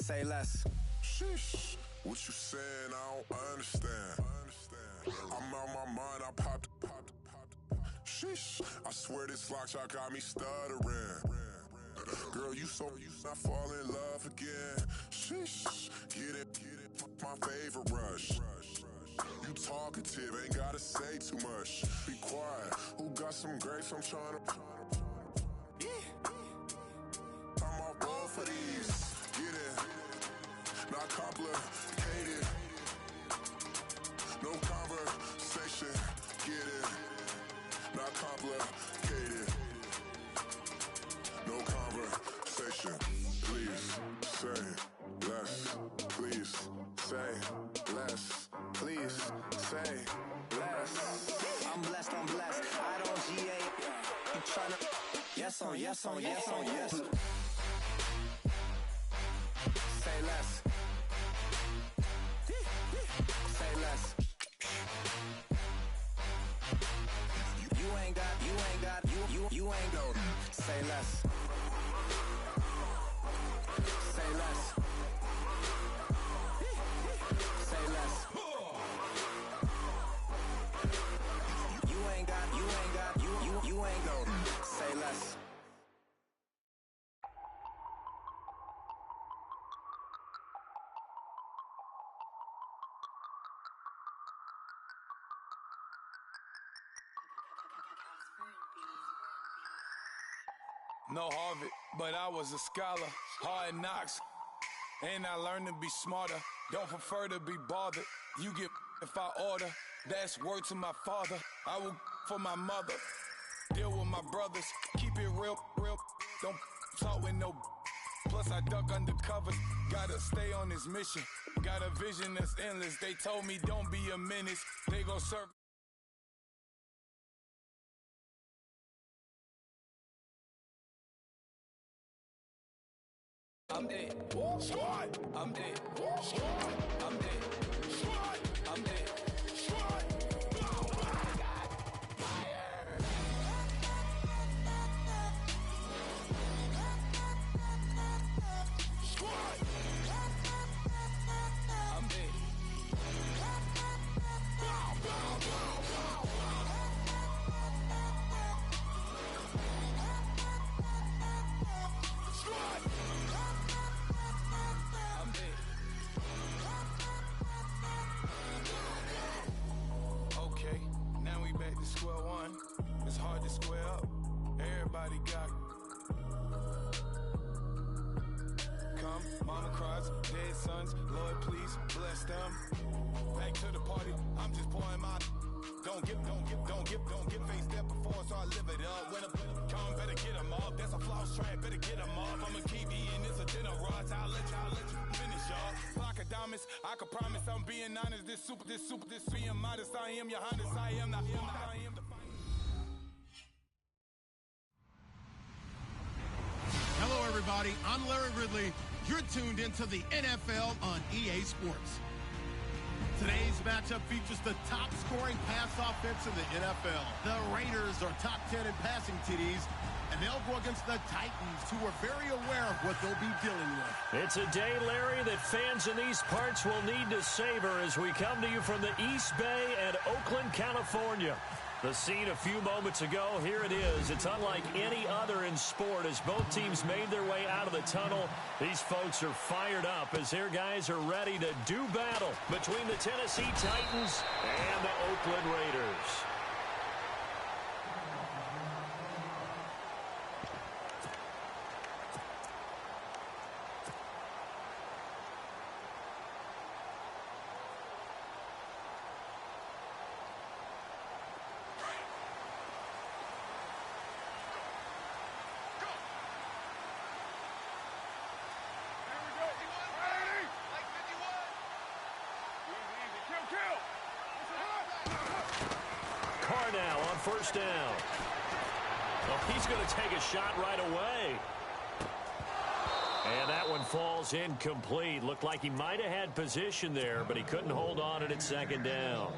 Say less. Sheesh. What you saying? I don't understand. I'm out my mind. I popped. Sheesh. I swear this lock shot got me stuttering. Girl, you not fall in love again. Sheesh. Get it. My favorite rush. You talkative, ain't gotta say too much. Be quiet. Who got some grapes? I'm trying to. I'm off both of these. Get it. Not complicated. No conversation. Get it. Not complicated. No conversation. Please say less. Please say less. Please say less. I'm blessed. I don't GA. You tryna. Yes on yes. Say less. Say less. You ain't got. You ain't go. Say less. Say less. Say less. You ain't got. You ain't go. Say less. No Harvard, but I was a scholar. Hard knocks, and I learned to be smarter. Don't prefer to be bothered. You get if I order. That's word to my father. I will for my mother. Deal with my brothers. Keep it real. Don't talk with no. Plus I duck under covers. Gotta stay on this mission. Got a vision that's endless. They told me don't be a menace. They gon' serve. I'm dead. Squad. I'm dead. Squad. I'm dead. Squad. I'm dead. Squad. Oh my God. Fire. Squad. I'm dead. Squad. Okay, now we back to square one. It's hard to square up. Everybody got. Come, mama cries, dead sons. Lord, please bless them. Back to the party. I'm just pouring my. Don't get face step before, so I live it up. When a come, better get them up. That's a floss track, better get them up. I'ma keep eating this a dinner rush. I'll let you finish, y'all. Block of diamonds, I can promise I'm being honest. This being modest. I am your highness. I am not. I am the. Hello, everybody. I'm Larry Ridley. You're tuned into the NFL on EA Sports. Today's matchup features the top-scoring pass offense in the NFL. The Raiders are top 10 in passing TDs, and they'll go against the Titans, who are very aware of what they'll be dealing with. It's a day, Larry, that fans in these parts will need to savor as we come to you from the East Bay and Oakland, California. The scene a few moments ago, here it is. It's unlike any other in sport as both teams made their way out of the tunnel. These folks are fired up as their guys are ready to do battle between the Tennessee Titans and the Oakland Raiders. Now on first down. Oh, he's going to take a shot right away. And that one falls incomplete. Looked like he might have had position there, but he couldn't hold on it at second down.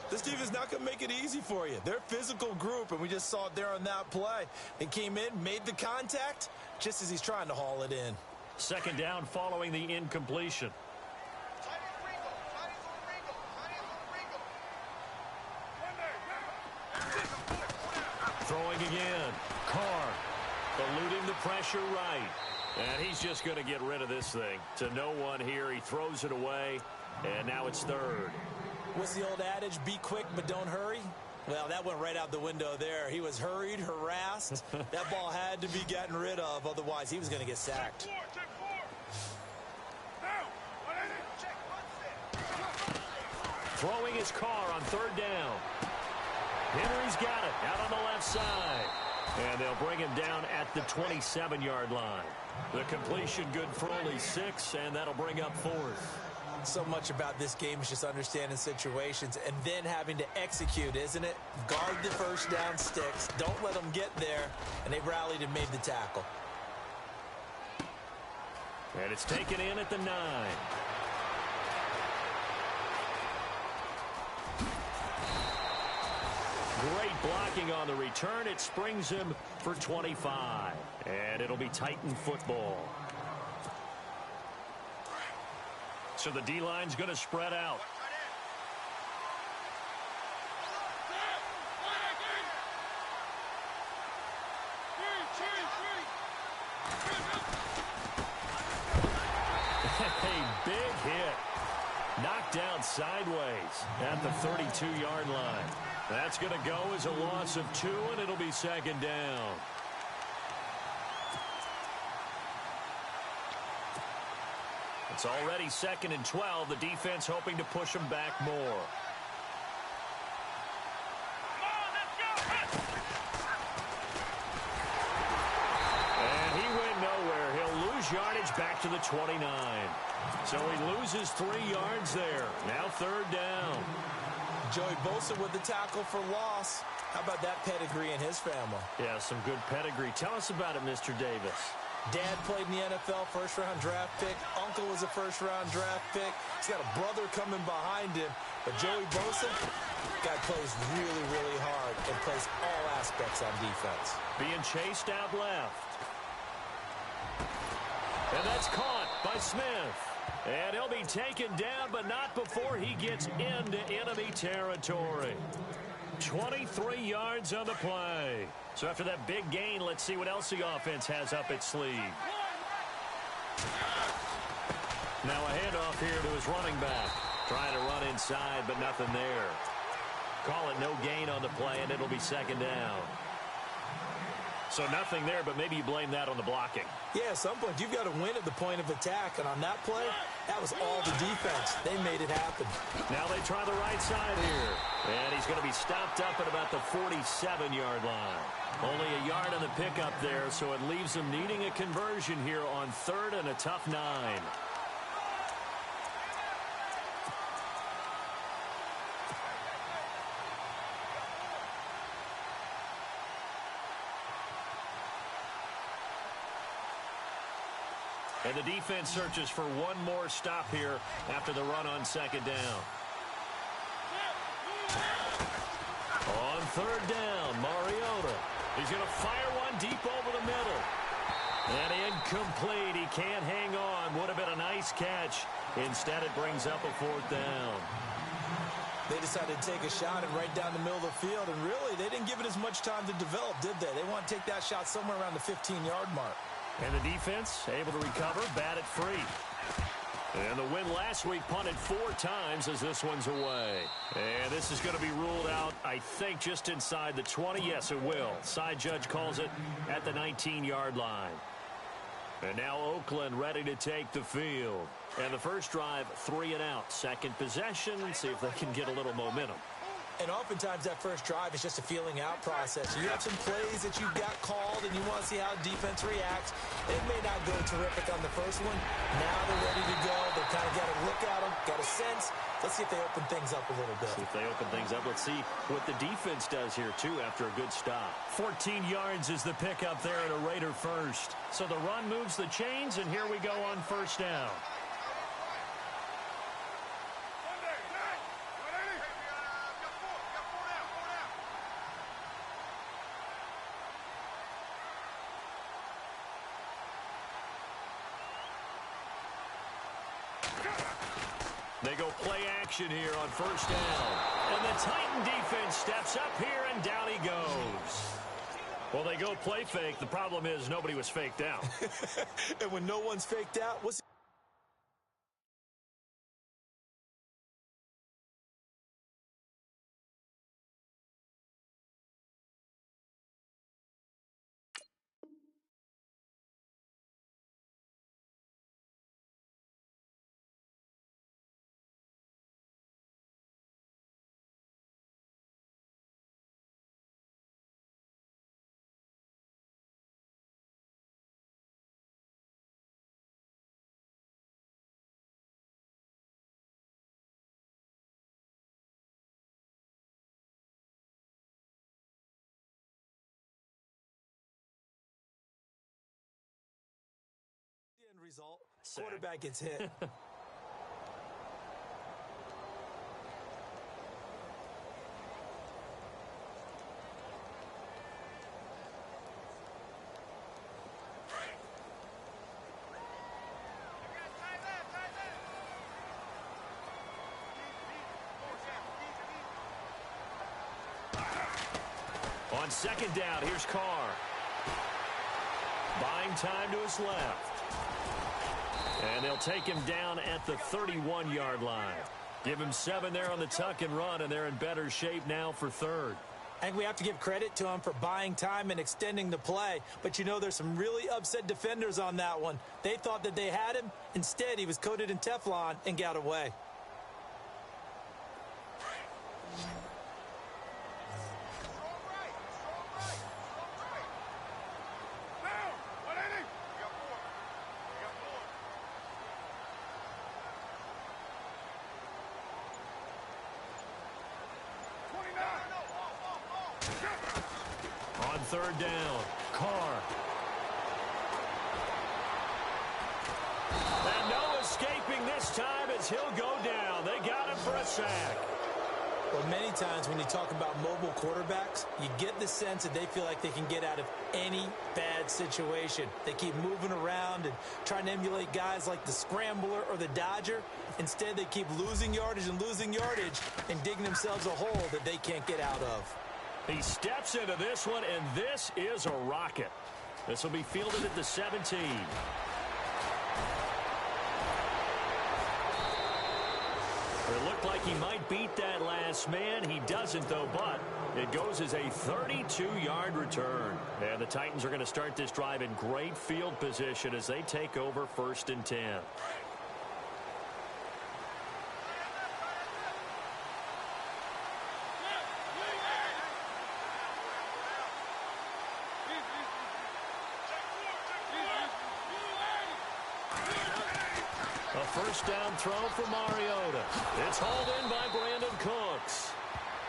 This defense not going to make it easy for you. They're a physical group, and we just saw it there on that play. They came in, made the contact, just as he's trying to haul it in. Second down following the incompletion. Throwing again. Carr eluding the pressure right. And he's just going to get rid of this thing. To no one here. He throws it away. And now it's third. What's the old adage? Be quick, but don't hurry. Well, that went right out the window there. He was hurried, harassed. That ball had to be gotten rid of. Otherwise, he was going to get sacked. Throwing his Carr on third down. Henry's got it out on the left side. And they'll bring him down at the 27-yard line. The completion good for only 6, and that'll bring up fourth. So much about this game is just understanding situations and then having to execute, isn't it? Guard the first down sticks. Don't let them get there. And they rallied and made the tackle. And it's taken in at the 9. Great blocking on the return. It springs him for 25. And it'll be Titan football. So the D-line's going to spread out. A big hit. Knocked down sideways at the 32-yard line. That's going to go as a loss of 2, and it'll be second down. It's already 2nd and 12. The defense hoping to push them back more. And he went nowhere. He'll lose yardage back to the 29. So he loses 3 yards there. Now third down. Joey Bosa with the tackle for loss. How about that pedigree in his family? Yeah, some good pedigree. Tell us about it, Mr. Davis. Dad played in the NFL, first-round draft pick. Uncle was a first-round draft pick. He's got a brother coming behind him. But Joey Bosa, guy plays really, really hard and plays all aspects on defense. Being chased out left. And that's caught by Smith. And he'll be taken down, but not before he gets into enemy territory. 23 yards on the play. So after that big gain, let's see what else the offense has up its sleeve. Now a handoff here to his running back. Trying to run inside, but nothing there. Call it no gain on the play, and it'll be second down. So nothing there, but maybe you blame that on the blocking. Yeah, at some point, you've got to win at the point of attack. And on that play, that was all the defense. They made it happen. Now they try the right side here. And he's going to be stopped up at about the 47-yard line. Only a yard on the pickup there, so it leaves them needing a conversion here on third and a tough 9. And the defense searches for one more stop here after the run on second down. On third down, Mariota. He's going to fire one deep over the middle. And incomplete. He can't hang on. Would have been a nice catch. Instead, it brings up a fourth down. They decided to take a shot and right down the middle of the field. And really, they didn't give it as much time to develop, did they? They want to take that shot somewhere around the 15-yard mark. And the defense able to recover, bat it free. And the win last week punted 4 times as this one's away. And this is going to be ruled out, I think, just inside the 20. Yes, it will. Side judge calls it at the 19-yard line. And now Oakland ready to take the field. And the first drive, 3 and out. Second possession, see if they can get a little momentum. And oftentimes that first drive is just a feeling out process. You have some plays that you've got called and you want to see how defense reacts. It may not go terrific on the first one. Now they're ready to go. They've kind of got a look at them, got a sense. Let's see if they open things up a little bit. See if they open things up. Let's see what the defense does here, too, after a good stop. 14 yards is the pickup there at a Raider first. So the run moves the chains, and here we go on first down. They go play action here on first down. And the Titan defense steps up here, and down he goes. Well, they go play fake. The problem is nobody was faked out. And when no one's faked out, what's the end result? Sack. Quarterback gets hit. On second down, here's Carr. Buying time to his left. And they'll take him down at the 31-yard line. Give him 7 there on the tuck and run, and they're in better shape now for third. I think we have to give credit to him for buying time and extending the play. But, you know, there's some really upset defenders on that one. They thought that they had him. Instead, he was coated in Teflon and got away. On third down, Carr. And no escaping this time as he'll go down. They got him for a sack. Well, many times when you talk about mobile quarterbacks, you get the sense that they feel like they can get out of any bad situation. They keep moving around and trying to emulate guys like the Scrambler or the Dodger. Instead, they keep losing yardage and digging themselves a hole that they can't get out of. He steps into this one, and this is a rocket. This will be fielded at the 17. It looked like he might beat that last man. He doesn't, though, but it goes as a 32-yard return. And the Titans are going to start this drive in great field position as they take over 1st and 10. First down throw for Mariota. It's hauled in by Brandon Cooks.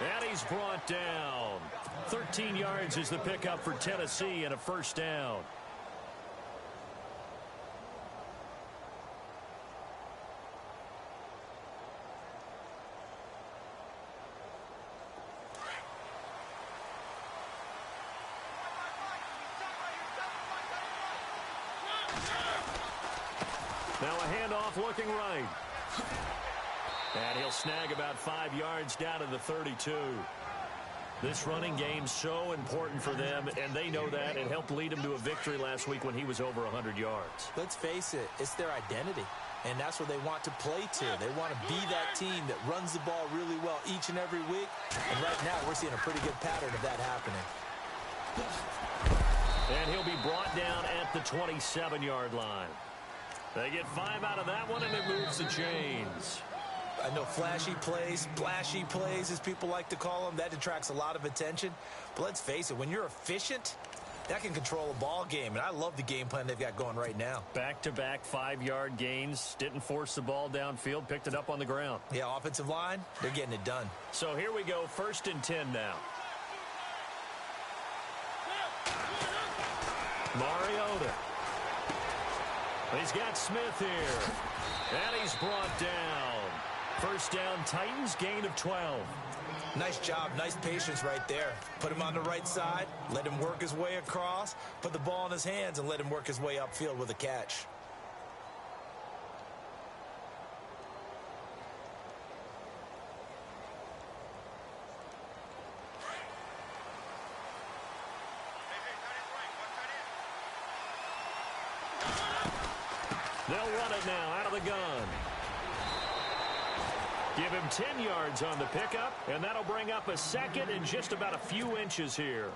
And he's brought down. 13 yards is the pickup for Tennessee and a first down. Now a handoff looking right. And he'll snag about 5 yards down to the 32. This running game's so important for them, and they know that. It helped lead them to a victory last week when he was over 100 yards. Let's face it, it's their identity, and that's what they want to play to. They want to be that team that runs the ball really well each and every week, and right now we're seeing a pretty good pattern of that happening. And he'll be brought down at the 27-yard line. They get 5 out of that one, and it moves the chains. I know flashy plays, splashy plays, as people like to call them, that attracts a lot of attention. But let's face it, when you're efficient, that can control a ball game. And I love the game plan they've got going right now. Back-to-back 5-yard gains. Didn't force the ball downfield. Picked it up on the ground. Yeah, offensive line, they're getting it done. So here we go, 1st and 10 now. Mariota. He's got Smith here. And he's brought down. First down, Titans, gain of 12. Nice job, nice patience right there. Put him on the right side, let him work his way across, put the ball in his hands, and let him work his way upfield with a catch. They'll run it now out of the gun. Give him 10 yards on the pickup, and that'll bring up a second and just about a few inches here.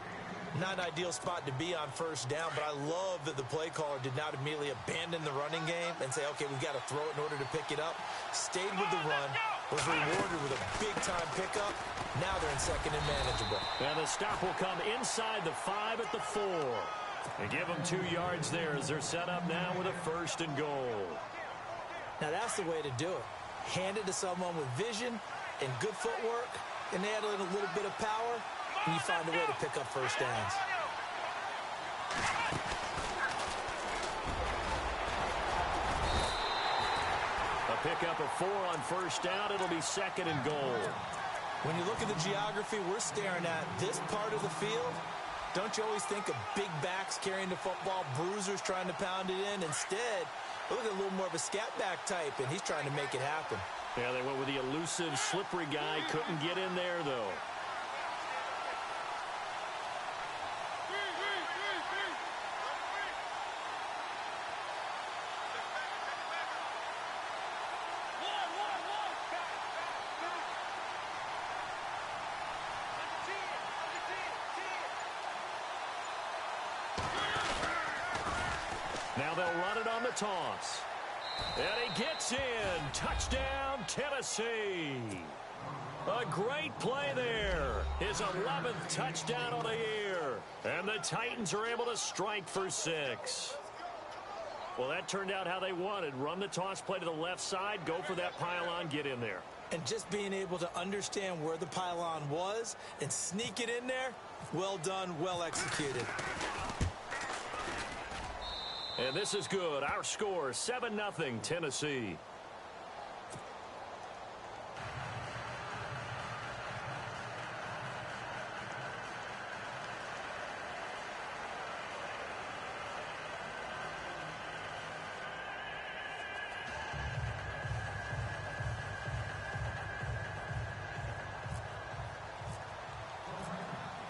Not an ideal spot to be on first down, but I love that the play caller did not immediately abandon the running game and say, okay, we've got to throw it in order to pick it up. Stayed with the run, was rewarded with a big-time pickup. Now they're in second and manageable. And the stop will come inside the 5 at the 4. They give them 2 yards there as they're set up now with a first and goal. Now that's the way to do it. Hand it to someone with vision and good footwork, and add in a little bit of power, and you find a way to pick up first downs. A pickup of 4 on first down. It'll be second and goal. When you look at the geography we're staring at, this part of the field, don't you always think of big backs carrying the football, bruisers trying to pound it in? Instead, look at a little more of a scat back type, and he's trying to make it happen. Yeah, they went with the elusive, slippery guy. Couldn't get in there, though. Now they'll run it on the toss. And he gets in. Touchdown, Tennessee. A great play there. His 11th touchdown of the year. And the Titans are able to strike for 6. Well, that turned out how they wanted. Run the toss play to the left side. Go for that pylon. Get in there. And just being able to understand where the pylon was and sneak it in there, well done, well executed. And this is good. Our score, 7-0, Tennessee.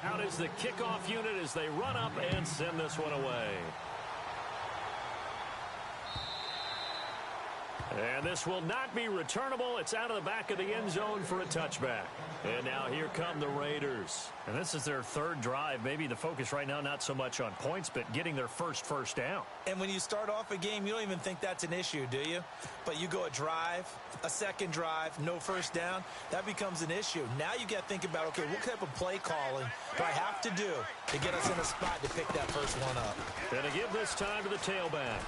Out is the kickoff unit as they run up and send this one away. And this will not be returnable. It's out of the back of the end zone for a touchback. And now here come the Raiders. And this is their third drive. Maybe the focus right now not so much on points, but getting their first down. And when you start off a game, you don't even think that's an issue, do you? But you go a drive, a second drive, no first down, that becomes an issue. Now you got to think about, okay, what type of play calling do I have to do to get us in a spot to pick that first one up? And to give this time to the tailback.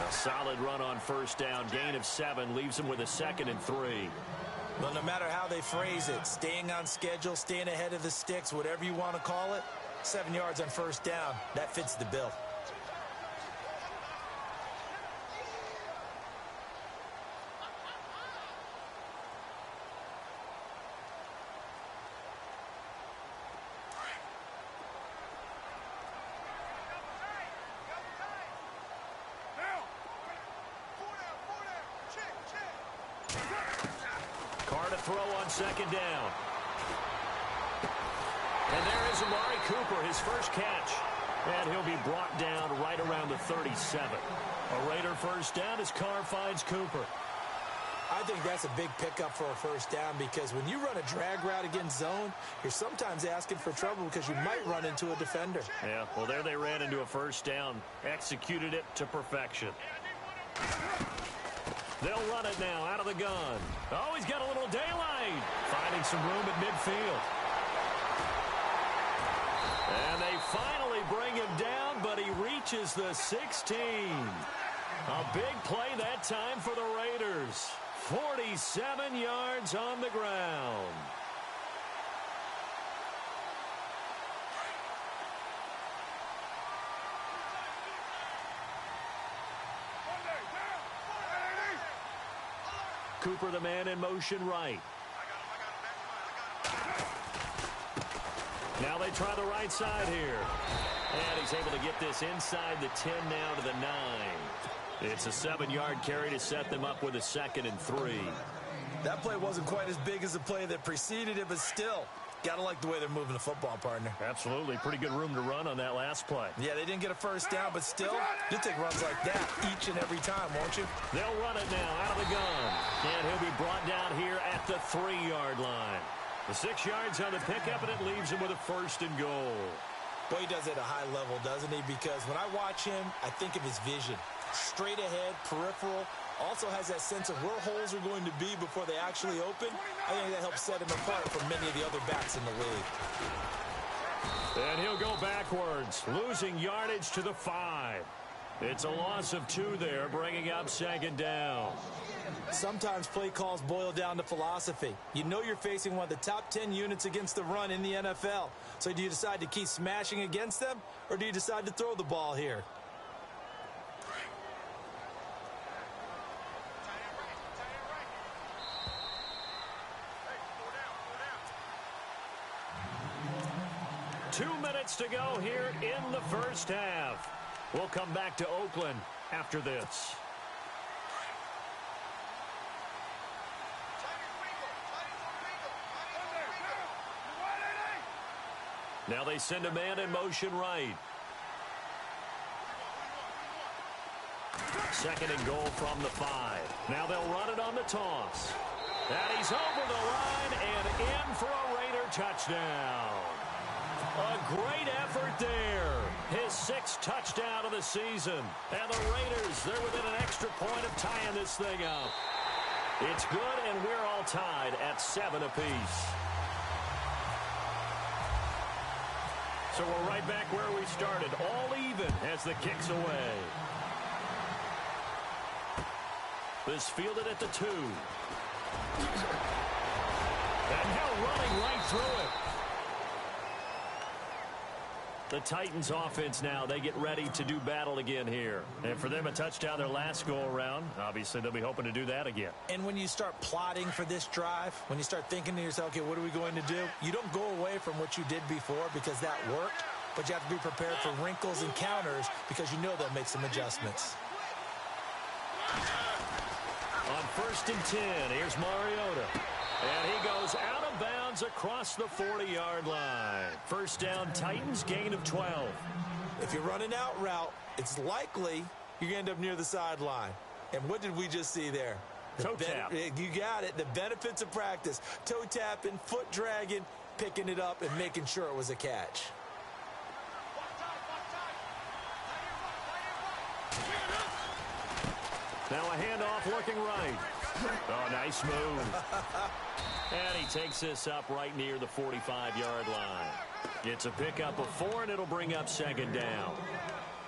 A solid run on first down. Gain of 7 leaves them with a 2nd and 3. Well, no matter how they phrase it, staying on schedule, staying ahead of the sticks, whatever you want to call it, 7 yards on first down, that fits the bill. Throw on second down. And there is Amari Cooper, his first catch. And he'll be brought down right around the 37. A Raider first down as Carr finds Cooper. I think that's a big pickup for a first down because when you run a drag route against zone, you're sometimes asking for trouble because you might run into a defender. Yeah, well, there they ran into a first down. Executed it to perfection. They'll run it now out of the gun. Oh, he's got a little daylight. Finding some room at midfield. And they finally bring him down, but he reaches the 16. A big play that time for the Raiders. 47 yards on the ground. Cooper, the man in motion right. Now they try the right side here. And he's able to get this inside the 10 now to the 9. It's a 7-yard carry to set them up with a 2nd and 3. That play wasn't quite as big as the play that preceded it, but still, Got to like the way they're moving the football, partner. Absolutely. Pretty good room to run on that last play. Yeah, they didn't get a first down, but still, you'll take runs like that each and every time, won't you? They'll run it now out of the gun. And he'll be brought down here at the 3-yard line. The 6 yards on the pickup, and it leaves him with a 1st and goal. Boy, he does it at a high level, doesn't he? Because when I watch him, I think of his vision. Straight ahead, peripheral. Also has that sense of where holes are going to be before they actually open. I think that helps set him apart from many of the other backs in the league. And he'll go backwards, losing yardage to the 5. It's a loss of 2 there, bringing up 2nd down. Sometimes play calls boil down to philosophy. You know you're facing one of the top 10 units against the run in the NFL. So do you decide to keep smashing against them, or do you decide to throw the ball here? Two minutes to go here in the first half. We'll come back to Oakland after this. Now they send a man in motion right. 2nd and goal from the 5. Now they'll run it on the toss. And he's over the line and in for a Raider touchdown. A great effort there. His 6th touchdown of the season. And the Raiders, they're within an extra point of tying this thing up. It's good, and we're all tied at 7 apiece. So we're right back where we started, all even as the kick's away. This fielded at the 2. And now running right through it. The Titans offense now, they get ready to do battle again here. And for them, a touchdown their last go-around. Obviously, they'll be hoping to do that again. And when you start plotting for this drive, when you start thinking to yourself, okay, what are we going to do? You don't go away from what you did before because that worked, but you have to be prepared for wrinkles and counters because you know they'll make some adjustments. On 1st and 10, here's Mariota. And he goes out of bounds across the 40-yard line. First down, Titans, gain of 12. If you're running out route, it's likely you're going to end up near the sideline. And what did we just see there? Toe tap. You got it. The benefits of practice. Toe tapping, foot dragging, picking it up, and making sure it was a catch. Now a handoff looking right. Oh, nice move. And he takes this up right near the 45-yard line. It's a pickup of 4, and it'll bring up 2nd down.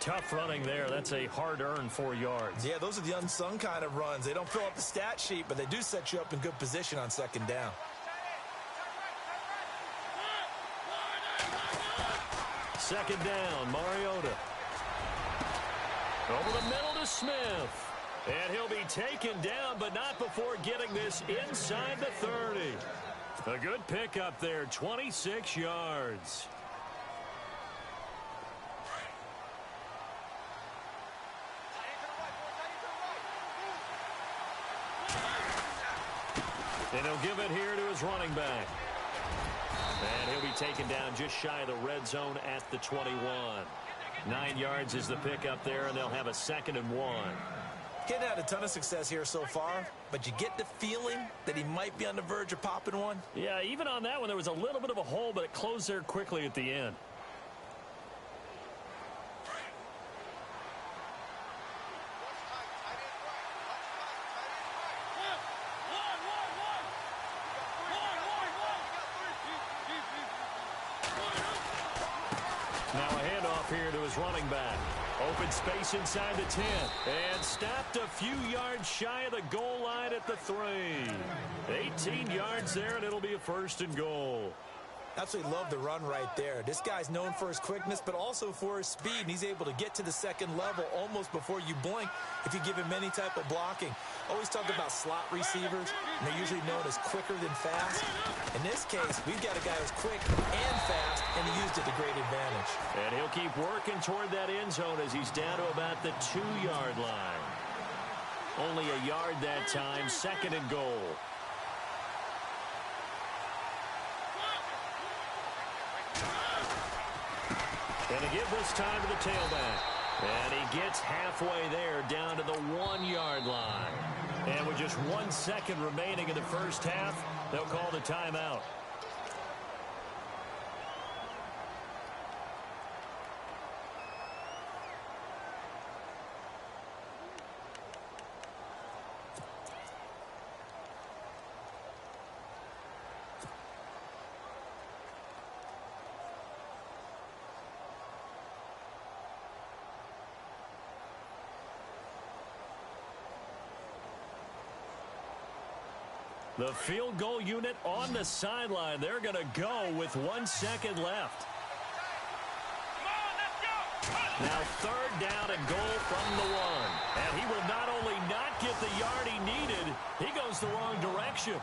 Tough running there. That's a hard-earned 4 yards. Yeah, those are the unsung kind of runs. They don't fill up the stat sheet, but they do set you up in good position on 2nd down. Second down, Mariota. Over the middle to Smith. And he'll be taken down, but not before getting this inside the 30. A good pickup there, 26 yards. And he'll give it here to his running back. And he'll be taken down just shy of the red zone at the 21. 9 yards is the pickup there, and they'll have a 2nd and 1. Getting had a ton of success here so far, but you get the feeling that he might be on the verge of popping one. Yeah, even on that one, there was a little bit of a hole, but it closed there quickly at the end. Now a handoff here to his running back. Open space inside the 10. And stopped a few yards shy of the goal line at the 3. 18 yards there, and it'll be a 1st and goal. Absolutely love the run right there. This guy's known for his quickness, but also for his speed, and he's able to get to the 2nd level almost before you blink if you give him any type of blocking. Always talk about slot receivers, and they're usually known as quicker than fast. In this case, we've got a guy who's quick and fast, and he used it to great advantage. And he'll keep working toward that end zone as he's down to about the 2-yard line. Only a yard that time, 2nd and goal. to give this time to the tailback. And he gets halfway there, down to the 1-yard line. And with just 1 second remaining in the first half, they'll call the timeout. The field goal unit on the sideline. They're going to go with 1 second left. Now 3rd down and goal from the 1. And he will not only not get the yard he needed, he goes the wrong direction.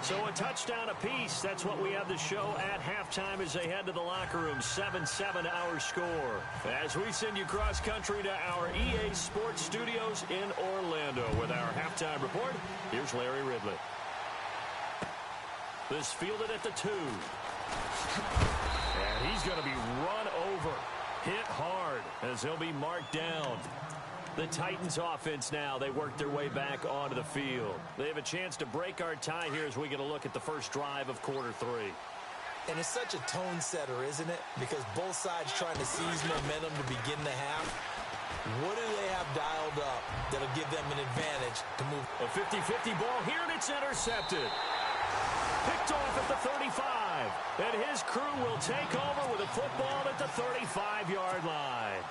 So a touchdown apiece. That's what we have to show at halftime as they head to the locker room. 7-7 our score. As we send you cross country to our EA Sports Studios in Orlando with our halftime report, here's Larry Ridley. This fielded at the 2. And he's going to be run over. Hit hard as he'll be marked down. The Titans offense now, they work their way back onto the field. They have a chance to break our tie here as we get a look at the first drive of quarter 3. And it's such a tone setter, isn't it? Because both sides trying to seize momentum to begin the half. What do they have dialed up that'll give them an advantage to move? A 50-50 ball here, and it's intercepted. Picked off at the 35. And his crew will take over with a football at the 35-yard line.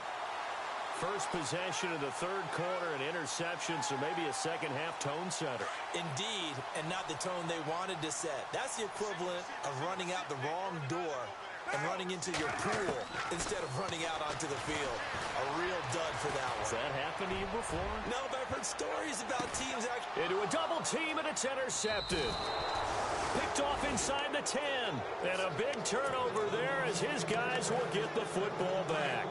First possession of the 3rd quarter, an interception, so maybe a second-half tone setter. Indeed, and not the tone they wanted to set. That's the equivalent of running out the wrong door and running into your pool instead of running out onto the field. A real dud for that one. Has that happened to you before? No, but I've heard stories about teams actually. Into a double team, and it's intercepted. Picked off inside the 10. And a big turnover there as his guys will get the football back.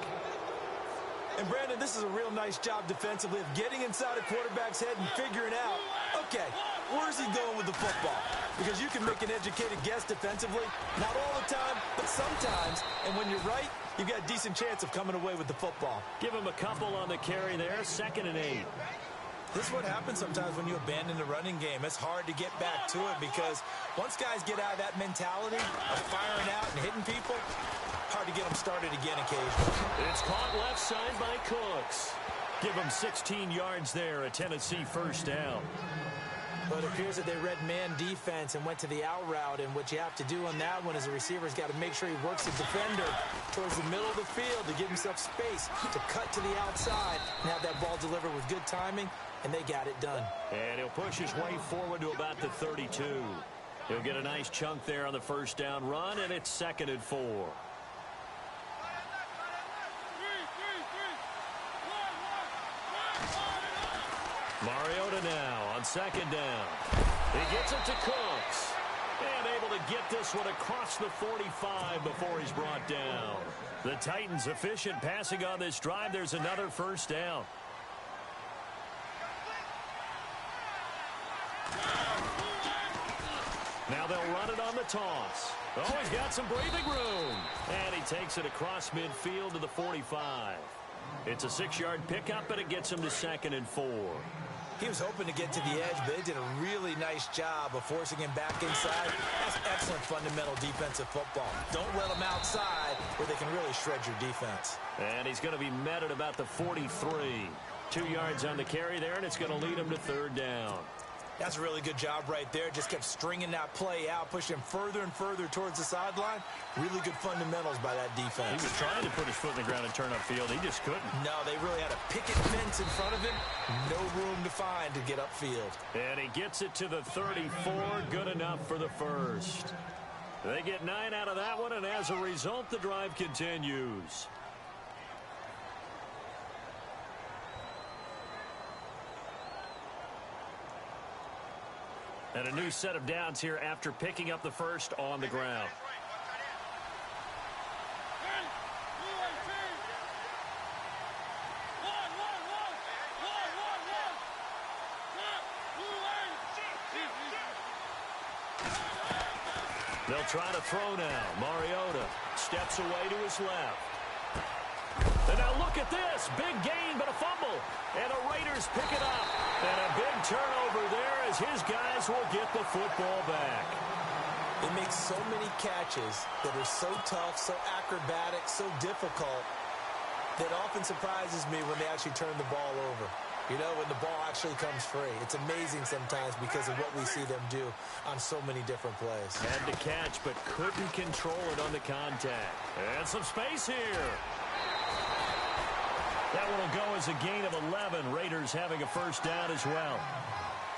And, Brandon, this is a real nice job defensively of getting inside a quarterback's head and figuring out, okay, where's he going with the football? Because you can make an educated guess defensively, not all the time, but sometimes. And when you're right, you've got a decent chance of coming away with the football. Give him a couple on the carry there, 2nd and 8. This is what happens sometimes when you abandon the running game. It's hard to get back to it because once guys get out of that mentality of firing out and hitting people, hard to get them started again occasionally. It's caught left side by Cooks. Give him 16 yards there, a Tennessee first down. But it appears that they read man defense and went to the out route, and what you have to do on that one is the receiver's got to make sure he works the defender towards the middle of the field to give himself space to cut to the outside and have that ball delivered with good timing, and they got it done. And he'll push his way forward to about the 32. He'll get a nice chunk there on the first down run, and it's 2nd and 4. Mariota now on 2nd down. He gets it to Cooks. And able to get this one across the 45 before he's brought down. The Titans efficient passing on this drive. There's another first down. Now they'll run it on the toss. Oh, he's got some breathing room. And he takes it across midfield to the 45. It's a 6-yard pickup, and it gets him to 2nd and 4. He was hoping to get to the edge, but they did a really nice job of forcing him back inside. That's excellent fundamental defensive football. Don't let him outside where they can really shred your defense. And he's going to be met at about the 43. 2 yards on the carry there, and it's going to lead him to 3rd down. That's a really good job right there. Just kept stringing that play out, pushing him further and further towards the sideline. Really good fundamentals by that defense. He was trying to put his foot in the ground and turn upfield. He just couldn't. No, they really had a picket fence in front of him. No room to find to get upfield. And he gets it to the 34. Good enough for the first. They get 9 out of that one, and as a result, the drive continues. And a new set of downs here after picking up the first on the ground. They'll try to throw now. Mariota steps away to his left. at this. Big gain, but a fumble. And the Raiders pick it up. And a big turnover there as his guys will get the football back. They make so many catches that are so tough, so acrobatic, so difficult, that often surprises me when they actually turn the ball over. You know, when the ball actually comes free. It's amazing sometimes because of what we see them do on so many different plays. Had to catch, but couldn't control it on the contact. And some space here. That one will go as a gain of 11. Raiders having a first down as well.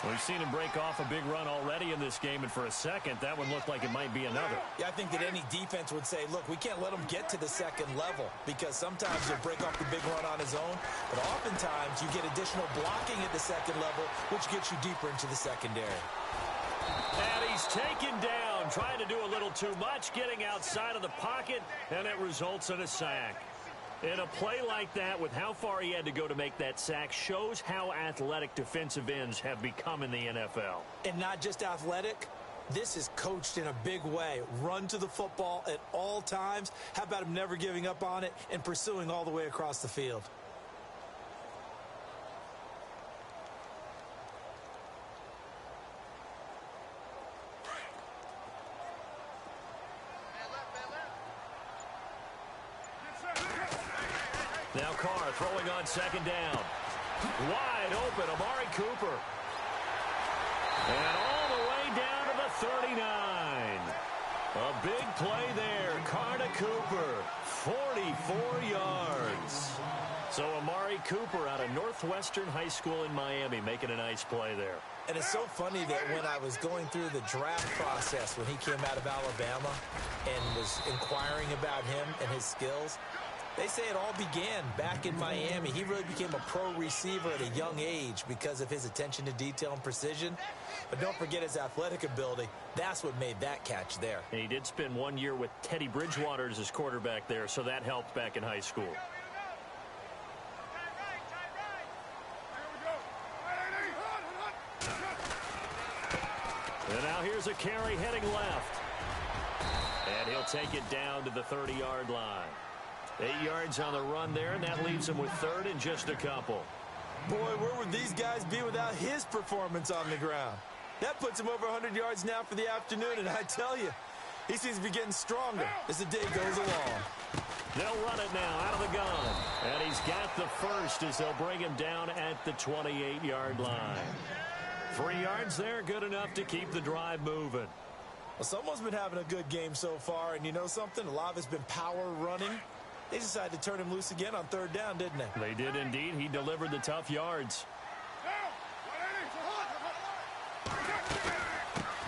We've seen him break off a big run already in this game, and for a second, that one looked like it might be another. Yeah, I think that any defense would say, look, we can't let him get to the second level because sometimes he'll break off the big run on his own, but oftentimes you get additional blocking at the second level, which gets you deeper into the secondary. And he's taken down, trying to do a little too much, getting outside of the pocket, and it results in a sack. In a play like that, with how far he had to go to make that sack, shows how athletic defensive ends have become in the NFL. And not just athletic, this is coached in a big way. Run to the football at all times. How about him never giving up on it and pursuing all the way across the field? Now Carr throwing on second down. Wide open, Amari Cooper. And all the way down to the 39. A big play there. Carr to Cooper. 44 yards. So Amari Cooper out of Northwestern High School in Miami making a nice play there. And it's so funny that when I was going through the draft process when he came out of Alabama and was inquiring about him and his skills, they say it all began back in Miami. He really became a pro receiver at a young age because of his attention to detail and precision. But don't forget his athletic ability. That's what made that catch there. And he did spend 1 year with Teddy Bridgewater as his quarterback there, so that helped back in high school. And now here's a carry heading left. And he'll take it down to the 30-yard line. 8 yards on the run there, and that leaves him with third and just a couple. Boy, where would these guys be without his performance on the ground? That puts him over 100 yards now for the afternoon, and I tell you, he seems to be getting stronger as the day goes along. They'll run it now out of the gun. And he's got the first as they'll bring him down at the 28-yard line. 3 yards there, good enough to keep the drive moving. Well, someone's been having a good game so far, and you know something? A lot of it's been power running. They decided to turn him loose again on third down, didn't they? They did indeed. He delivered the tough yards.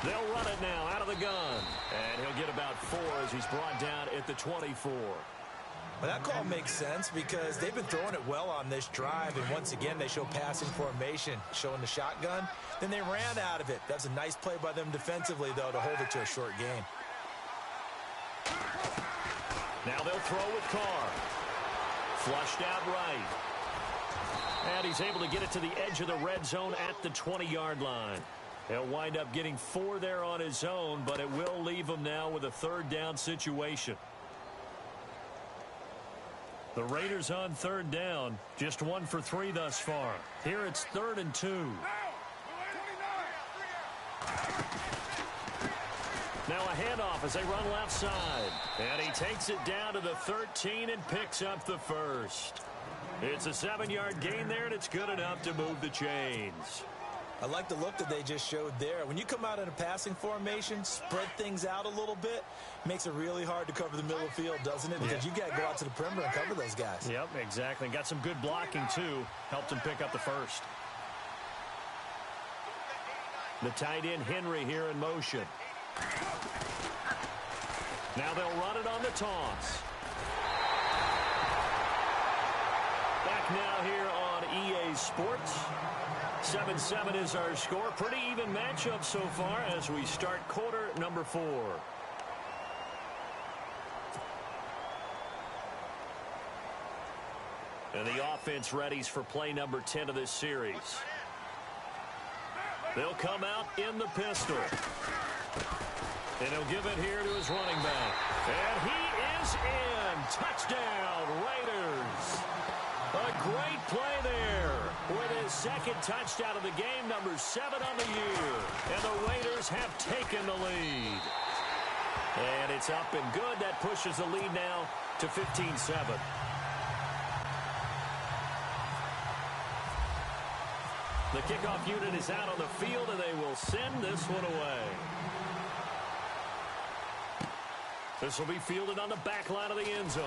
They'll run it now out of the gun. And he'll get about 4 as he's brought down at the 24. Well, that call makes sense because they've been throwing it well on this drive, and once again they show passing formation, showing the shotgun. Then they ran out of it. That's a nice play by them defensively, though, to hold it to a short game. Now they'll throw with Carr. Flushed out right. And he's able to get it to the edge of the red zone at the 20-yard line. He'll wind up getting 4 there on his own, but it will leave him now with a third down situation. The Raiders on third down, just 1 for 3 thus far. Here it's 3rd and 2. Now a handoff as they run left side. And he takes it down to the 13 and picks up the first. It's a 7-yard gain there, and it's good enough to move the chains. I like the look that they just showed there. When you come out in a passing formation, spread things out a little bit, makes it really hard to cover the middle of the field, doesn't it? Because you got to go out to the perimeter and cover those guys. Yep, exactly. Got some good blocking, too. Helped him pick up the first. The tight end, Henry, here in motion. Now they'll run it on the toss. Back now here on EA Sports. 7-7 is our score. Pretty even matchup so far as we start quarter number 4. And the offense readies for play number 10 of this series. They'll come out in the pistol. And he'll give it here to his running back. And he is in. Touchdown, Raiders. great play there with his second touchdown of the game, number 7 on the year. And the Raiders have taken the lead. And it's up and good. That pushes the lead now to 15-7. The kickoff unit is out on the field, and they will send this one away. This will be fielded on the back line of the end zone.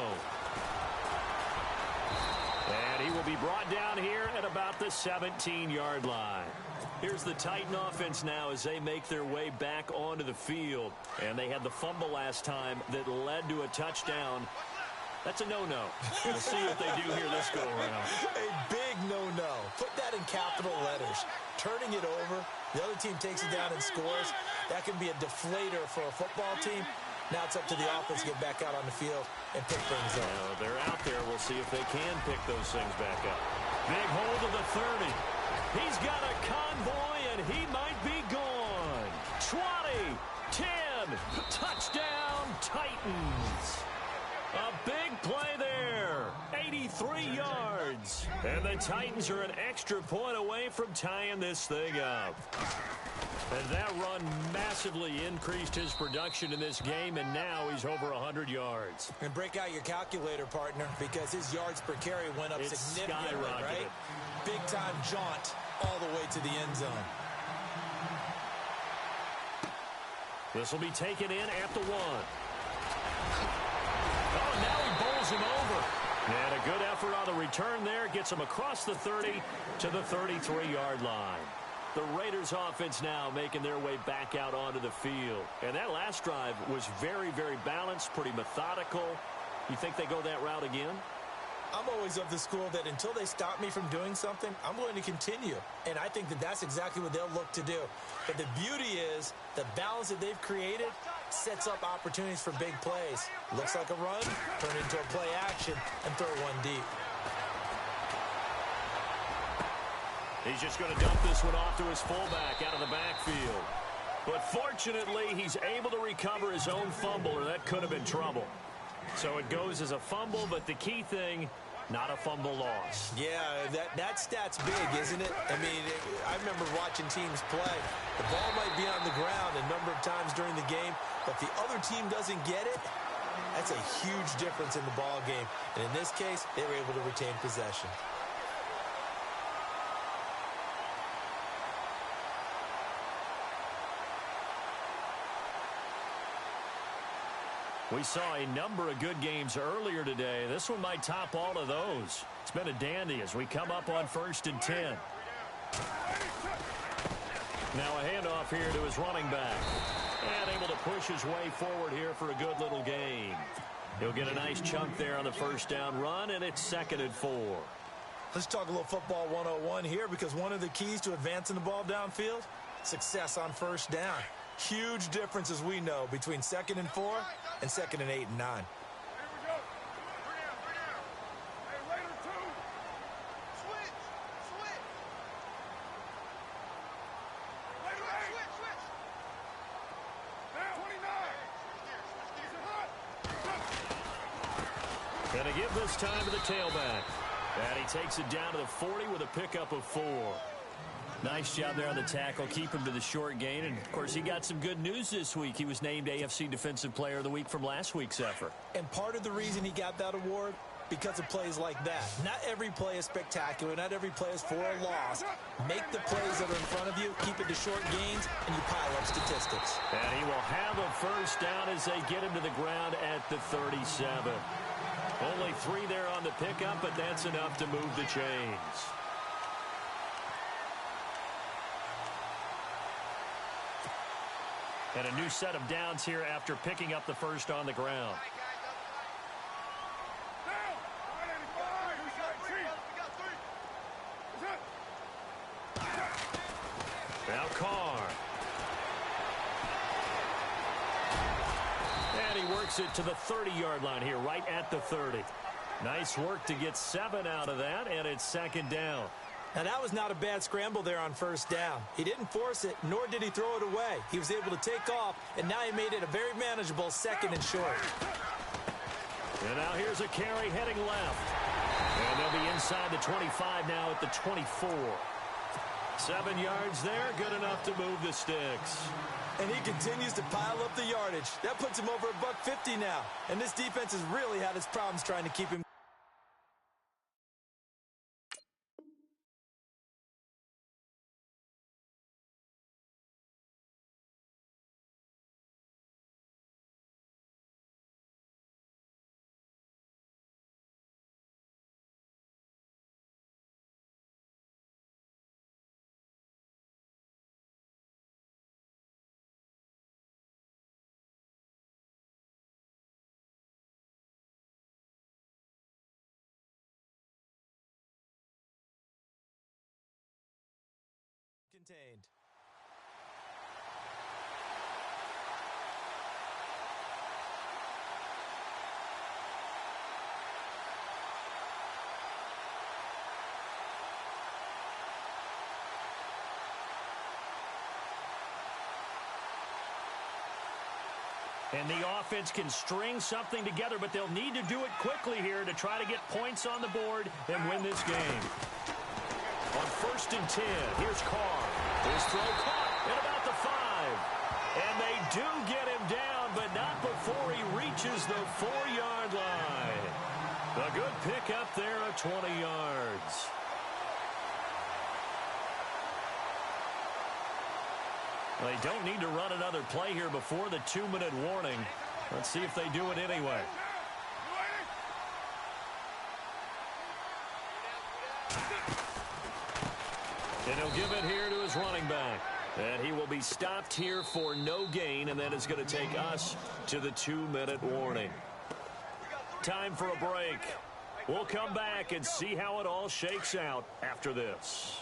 And he will be brought down here at about the 17-yard line. Here's the Titan offense now as they make their way back onto the field. And they had the fumble last time that led to a touchdown. That's a no-no. We'll see what they do here this go-around. A big no-no. Put that in capital letters. Turning it over, the other team takes it down and scores. That can be a deflator for a football team. Now it's up to the offense to get back out on the field and pick things up. They're out there. We'll see if they can pick those things back up. Big hold of the 30. He's got a convoy, and he might be gone. 20, 10, touchdown, Titans. A big play there, 83 yards. And the Titans are an extra point away from tying this thing up. And that run massively increased his production in this game, and now he's over 100 yards. And break out your calculator, partner, because his yards per carry went up significantly, right? Big-time jaunt all the way to the end zone. This will be taken in at the 1. Oh, now he bowls him over. And a good effort on the return there. Gets him across the 30 to the 33-yard line. The Raiders offense now making their way back out onto the field. And that last drive was very, very balanced, pretty methodical. You think they go that route again? I'm always of the school that until they stop me from doing something, I'm going to continue. And I think that that's exactly what they'll look to do. But the beauty is the balance that they've created sets up opportunities for big plays. Looks like a run, turn it into a play action, and throw one deep. He's just going to dump this one off to his fullback out of the backfield. But fortunately, he's able to recover his own fumble, or that could have been trouble. So it goes as a fumble, but the key thing, not a fumble loss. Yeah, that stat's big, isn't it? I mean, I remember watching teams play. The ball might be on the ground a number of times during the game, but if the other team doesn't get it, that's a huge difference in the ball game. And in this case, they were able to retain possession. We saw a number of good games earlier today. This one might top all of those. It's been a dandy as we come up on 1st and 10. Now a handoff here to his running back. And able to push his way forward here for a good little gain. He'll get a nice chunk there on the first down run, and it's 2nd and 4. Let's talk a little football 101 here, because one of the keys to advancing the ball downfield, success on first down. Huge difference, as we know, between 2nd and 4 and 2nd and 8 and 9. And to give this time to the tailback. And he takes it down to the 40 with a pickup of 4. Nice job there on the tackle. Keep him to the short gain. And, of course, he got some good news this week. He was named AFC Defensive Player of the Week from last week's effort. And part of the reason he got that award, because of plays like that. Not every play is spectacular. Not every play is for a loss. Make the plays that are in front of you, keep it to short gains, and you pile up statistics. And he will have a first down as they get him to the ground at the 37. Only 3 there on the pickup, but that's enough to move the chains. And a new set of downs here after picking up the first on the ground. Now Carr. And he works it to the 30-yard line here, right at the 30. Nice work to get 7 out of that, and it's 2nd down. Now, that was not a bad scramble there on first down. He didn't force it, nor did he throw it away. He was able to take off, and now he made it a very manageable 2nd and short. And now here's a carry heading left. And And they'll be inside the 25 now at the 24. 7 yards there, good enough to move the sticks. And he continues to pile up the yardage. That puts him over $150 now. And this defense has really had its problems trying to keep him. Contained. And the offense can string something together, but they'll need to do it quickly here to try to get points on the board and win this game. On 1st and 10, here's Carr. His throw caught at about the 5. And they do get him down, but not before he reaches the 4-yard line. A good pickup there of 20 yards. They don't need to run another play here before the 2-minute warning. Let's see if they do it anyway. And he'll give it here to his running back. And he will be stopped here for no gain, and then it's going to take us to the 2-minute warning. Time for a break. We'll come back and see how it all shakes out after this.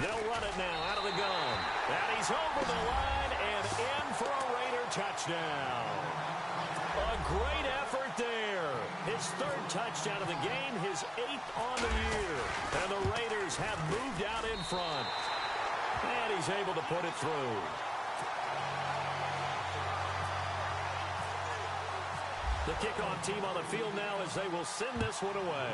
They'll run it now out of the gun. And he's over the line and in for a Raider touchdown. A great effort there. His 3rd touchdown of the game, his 8th on the year. And the Raiders have moved out in front. And he's able to put it through. The kickoff team on the field now as they will send this one away.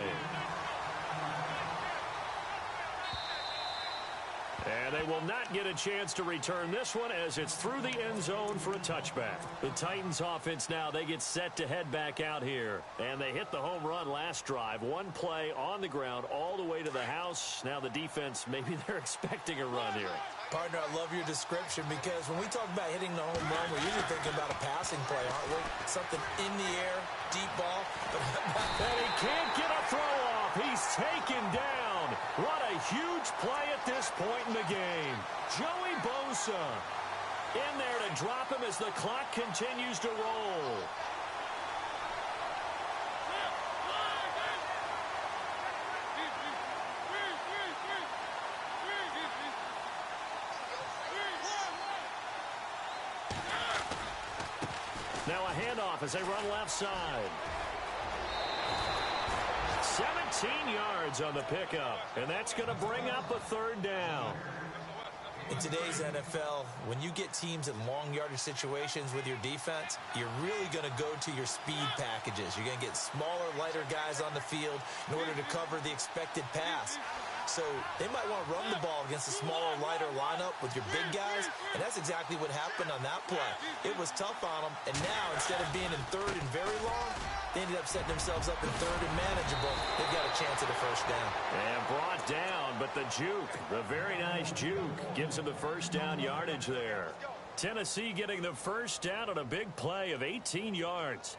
And they will not get a chance to return this one as it's through the end zone for a touchback. The Titans offense now, they get set to head back out here. And they hit the home run last drive. 1 play on the ground all the way to the house. Now the defense, maybe they're expecting a run here. Partner, I love your description because when we talk about hitting the home run, we're usually thinking about a passing play, aren't we? Something in the air, deep ball. And he can't get a throw off. He's taken down. What a huge play at this point in the game. Joey Bosa in there to drop him as the clock continues to roll. Now a handoff as they run left side. 17 yards on the pickup, and that's going to bring up a 3rd down. In today's NFL, when you get teams in long yardage situations with your defense, you're really going to go to your speed packages. You're going to get smaller, lighter guys on the field in order to cover the expected pass. So they might want to run the ball against a smaller, lighter lineup with your big guys, and that's exactly what happened on that play. It was tough on them, and now instead of being in 3rd and very long, they ended up setting themselves up in 3rd and manageable. They've got a chance at a 1st down. And brought down, but the juke, the very nice juke, gives him the 1st down yardage there. Tennessee getting the 1st down on a big play of 18 yards.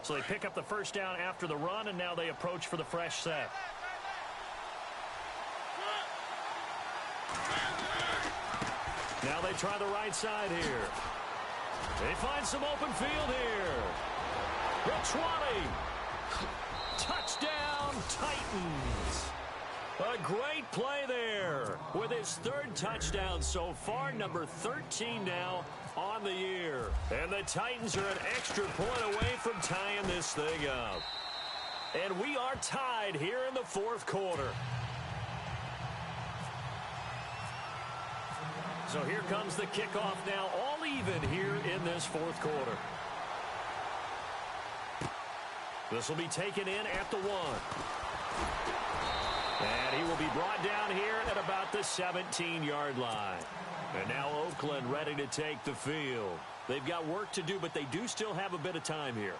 So they pick up the 1st down after the run, and now they approach for the fresh set. Now they try the right side here. They find some open field here. The 20. Touchdown, Titans. A great play there with his 3rd touchdown so far, number 13 now on the year. And the Titans are an extra point away from tying this thing up. And we are tied here in the fourth quarter. So here comes the kickoff now, all even here in this fourth quarter. This will be taken in at the 1. And he will be brought down here at about the 17-yard line. And now Oakland ready to take the field. They've got work to do, but they do still have a bit of time here.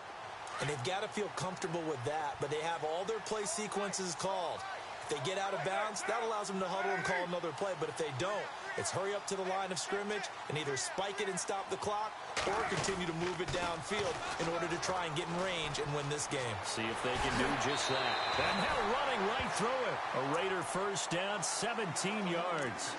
And they've got to feel comfortable with that, but they have all their play sequences called. If they get out of bounds, that allows them to huddle and call another play. But if they don't, it's hurry up to the line of scrimmage and either spike it and stop the clock or continue to move it downfield in order to try and get in range and win this game. See if they can do just that. And now running right through it. A Raider first down, 17 yards.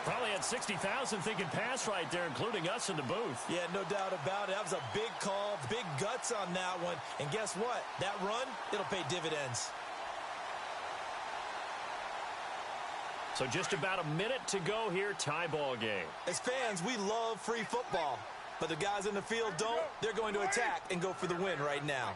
Probably had 60,000 thinking pass right there, including us in the booth. Yeah, no doubt about it. That was a big call, big guts on that one. And guess what? That run, it'll pay dividends. So just about a minute to go here, tie ball game. As fans, we love free football. But the guys in the field don't. They're going to attack and go for the win right now.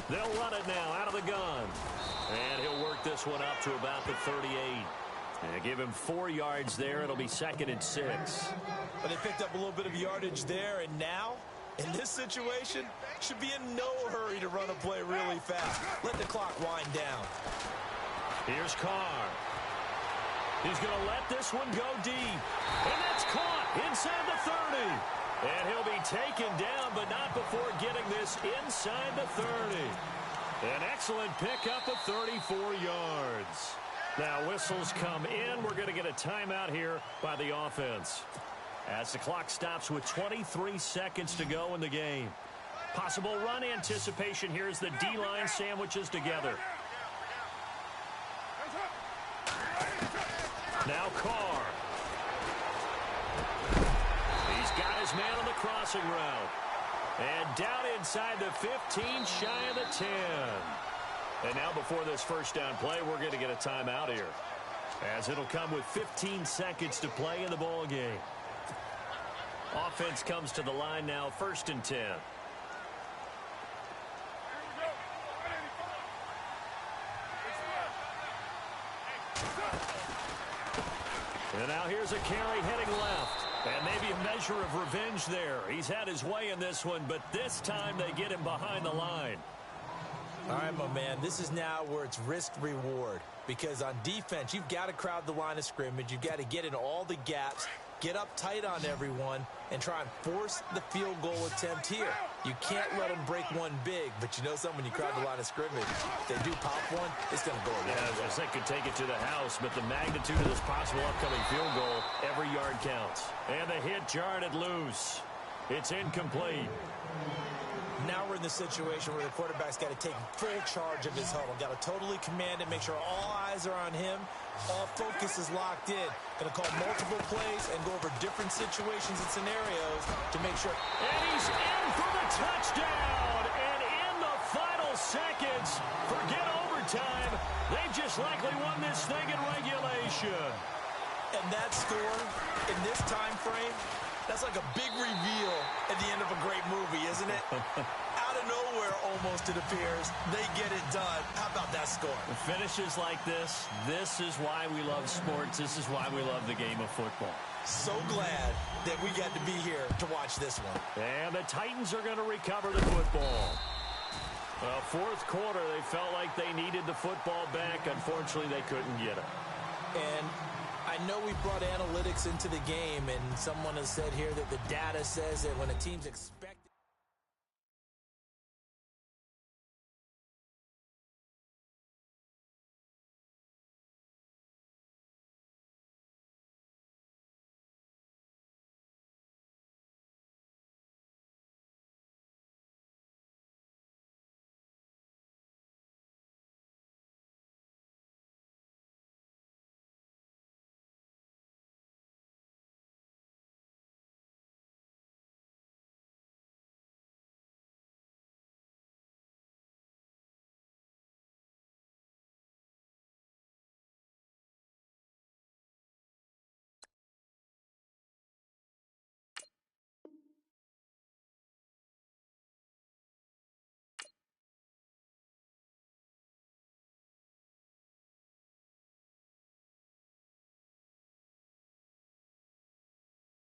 They'll run it now out of the gun. And he'll work this one up to about the 38. And give him 4 yards there. It'll be 2nd and 6. But they picked up a little bit of yardage there, and now, in this situation, should be in no hurry to run a play really fast. Let the clock wind down. Here's Carr. He's going to let this one go deep. And that's caught inside the 30. And he'll be taken down, but not before getting this inside the 30. An excellent pickup of 34 yards. Now whistles come in. We're going to get a timeout here by the offense. As the clock stops with 23 seconds to go in the game. Possible run anticipation here as the D-line sandwiches together. Now Carr. He's got his man on the crossing route. And down inside the 15, shy of the 10. And now before this first down play, we're going to get a timeout here. As it'll come with 15 seconds to play in the ball game. Offense comes to the line now, 1st and 10. And now here's a carry heading left. And maybe a measure of revenge there. He's had his way in this one, but this time they get him behind the line. All right, my man, this is now where it's risk-reward. Because on defense, you've got to crowd the line of scrimmage. You've got to get in all the gaps, get up tight on everyone, and try and force the field goal attempt here. You can't let them break one big, but you know something, when you crowd the line of scrimmage, if they do pop one, it's going to go away. Yeah, as they could take it to the house, but the magnitude of this possible upcoming field goal, every yard counts. And the hit jarred it loose. It's incomplete. Now we're in the situation where the quarterback's got to take full charge of his huddle. Got to totally command it, make sure all eyes are on him. All focus is locked in. Going to call multiple plays and go over different situations and scenarios to make sure. And he's in for the touchdown. And in the final seconds, forget overtime. They just likely won this thing in regulation. And that score in this time frame, that's like a big reveal at the end of a great movie, isn't it? Out of nowhere, almost, it appears, they get it done. How about that score? Finishes like this is why we love sports. This is why we love the game of football. So glad that we got to be here to watch this one. And the Titans are going to recover the football. Fourth quarter, they felt like they needed the football back. Unfortunately, they couldn't get it. And I know we brought analytics into the game, and someone has said here that the data says that when a team's